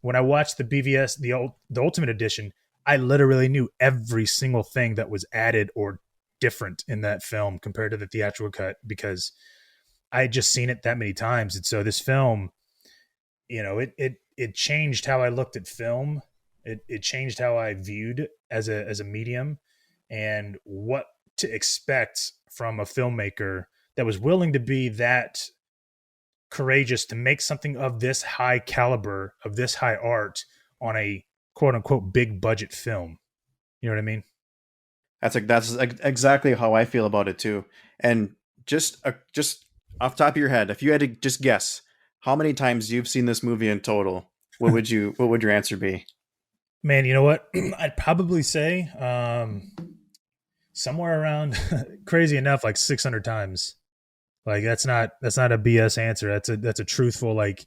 when I watched the BvS, the Ultimate Edition, I literally knew every single thing that was added or different in that film compared to the theatrical cut because I had just seen it that many times. And so this film, it changed how I looked at film. It changed how I viewed as a medium and what to expect from a filmmaker that was willing to be that courageous to make something of this high caliber, of this high art on a quote unquote big budget film. You know what I mean? That's exactly how I feel about it too. And just off the top of your head, if you had to just guess how many times you've seen this movie in total, what would your answer be? Man, you know what? I'd probably say somewhere around crazy enough like 600 times. Like that's not a BS answer. That's a truthful like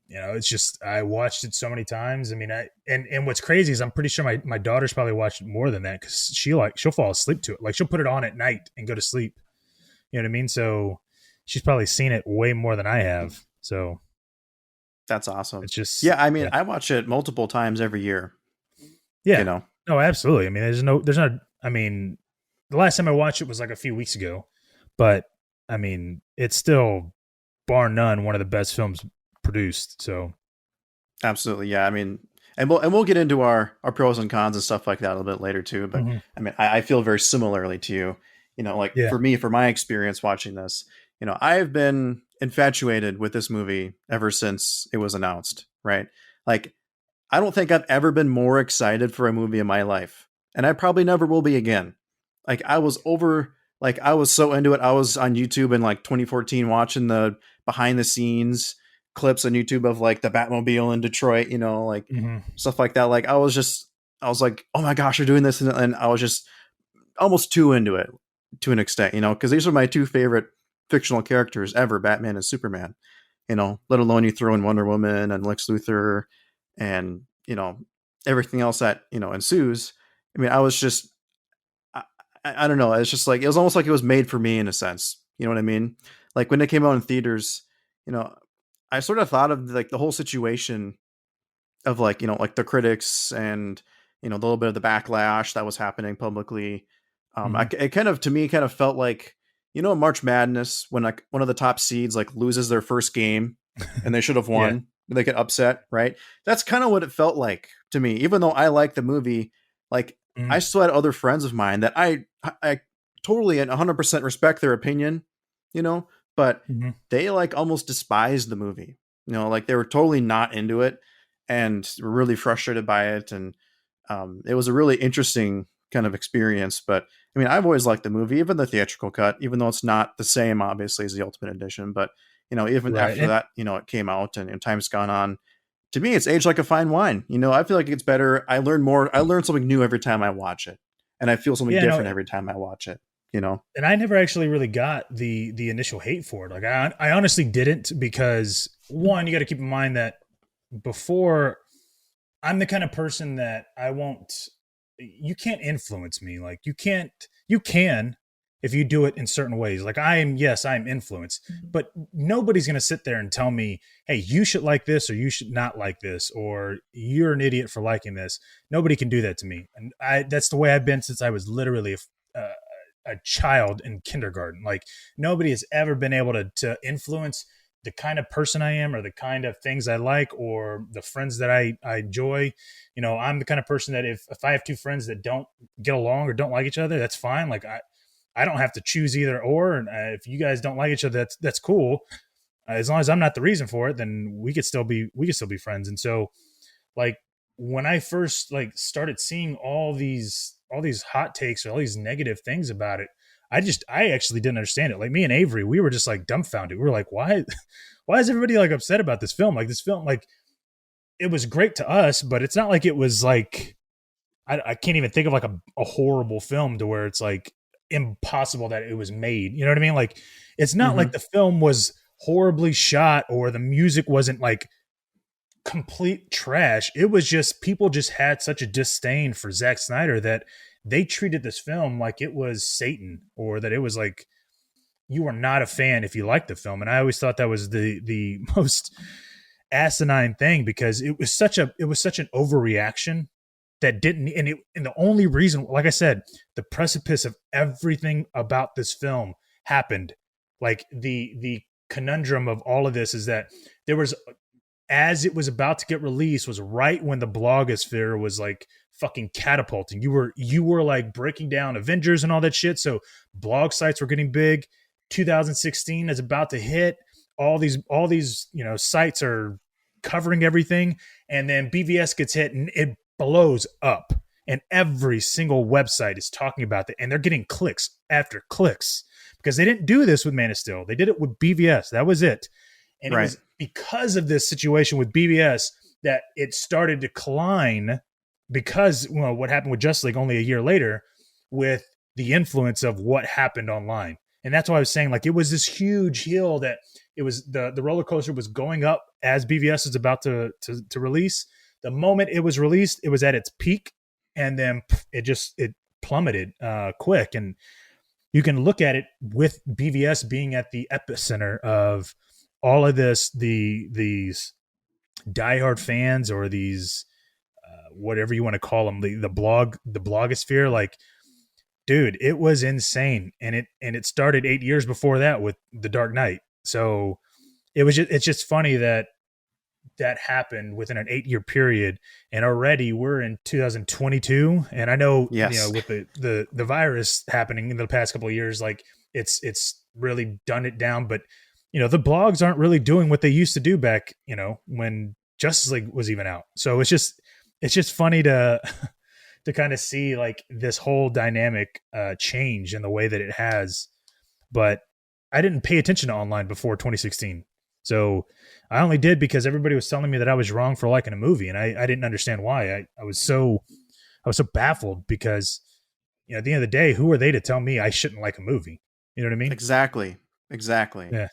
it's just I watched it so many times. I mean, and what's crazy is I'm pretty sure my daughter's probably watched it more than that because she'll fall asleep to it. Like she'll put it on at night and go to sleep. You know what I mean? So she's probably seen it way more than I have. So That's awesome. it's just Yeah, I mean, yeah. I watch it multiple times every year. You Yeah. know, No, absolutely. I mean, there's not I mean, the last time I watched it was like a few weeks ago, but I mean, it's still bar none one of the best films produced. So absolutely. Yeah, I mean, and we'll get into our pros and cons and stuff like that a little bit later too. But mhm. I mean, I feel very similarly to you. Like Yeah. for me, for my experience watching this, I've been infatuated with this movie ever since it was announced. Right? Like, I don't think I've ever been more excited for a movie in my life, and I probably never will be again. Like I was so into it. I was on YouTube in like 2014 watching the behind the scenes clips on YouTube of like the Batmobile in Detroit, like Hmm. stuff like that. Like I was like, oh my gosh, they're doing this, and I was just almost too into it to an extent, because these are my two favorite fictional characters ever, Batman and Superman. Let alone you throw in Wonder Woman and Lex Luthor, and everything else that ensues. I mean, I was just I, I don't know. It's just like it was almost like it was made for me in a sense. You know what I mean? Like when it came out in theaters, you know, I sort of thought of like the whole situation of like like the critics and the little bit of the backlash that was happening publicly. Hmm. It kind of to me kind of felt like March Madness when like one of the top seeds like loses their first game and they should have Yeah. won. They get upset, right? That's kind of what it felt like to me. Even though I like the movie, like I Hmm. still had other friends of mine that I totally and 100% respect their opinion, you know, but Hmm. they like almost despised the movie. Like they were totally not into it and were really frustrated by it. And it was a really interesting kind of experience. But I mean, I've always liked the movie, even the theatrical cut, even though it's not the same, obviously, as the Ultimate Edition. But even Right. after And that, it came out and time's gone on. To me, it's aged like a fine wine. I feel like it gets better. I learn more. I learn something new every time I watch it, and I feel something yeah, no, different every time I watch it. You know, and I never actually really got the initial hate for it. Like I honestly didn't because one, you got to keep in mind that before I'm the kind of person that I won't you can't influence me. Like you can if you do it in certain ways. Like I'm influenced, but nobody's going to sit there and tell me, "Hey, you should like this or you should not like this or you're an idiot for liking this." Nobody can do that to me. And that's the way I've been since I was literally a child in kindergarten. Like nobody has ever been able to influence the kind of person I am or the kind of things I like or the friends that I enjoy. I'm the kind of person that if I have two friends that don't get along or don't like each other, that's fine. Like I don't have to choose either or. And if you guys don't like each other, that's cool. As long as I'm not the reason for it, then we could still be friends. And so like when I first like started seeing all these hot takes or all these negative things about it, I actually didn't understand it. Like me and Avery, we were just like dumbfounded. We were like, why is everybody like upset about this film? Like this film, like it was great to us, but it's not like it was like I can't even think of like a horrible film to where it's like impossible that it was made. You know what I mean? Like it's not like mm-hmm. the film was horribly shot or the music wasn't like complete trash. It was just people just had such a disdain for Zack Snyder that they treated this film like it was Satan or that it was like you are not a fan if you like the film. And I always thought that was the most asinine thing because it was such an overreaction that didn't and the only reason, like I said, the precipice of everything about this film happened. Like the conundrum of all of this is that there was, as it was about to get released, was right when the blogosphere was like fucking catapulting. You were like breaking down Avengers and all that shit. So blog sites were getting big. 2016 is about to hit. All these sites are covering everything, and then BvS gets hit and it blows up. And every single website is talking about it, and they're getting clicks after clicks because they didn't do this with Man of Steel. They did it with BvS. That was it. And it was because of this situation with BvS that it started to decline because what happened with Justice League only a year later with the influence of what happened online. And that's why I was saying, like, it was this huge hill that it was the roller coaster was going up as BvS is about to release. The moment it was released, it was at its peak, and then it plummeted quick. And you can look at it with BvS being at the epicenter of all of this, these diehard fans or these whatever you want to call them, the blogosphere. Like, dude, it was insane, and it started 8 years before that with The Dark Knight. So it's just funny that happened within an 8 year period, and already we're in 2022. And I know, with the virus happening in the past couple of years, like it's really done it down. But the blogs aren't really doing what they used to do back, when Justice League was even out. So it's just funny to to kind of see like this whole dynamic change in the way that it has. But I didn't pay attention to online before 2016. So I only did because everybody was telling me that I was wrong for liking a movie, and I didn't understand why. I was so baffled because at the end of the day, who are they to tell me I shouldn't like a movie? You know what I mean? Exactly. Yeah.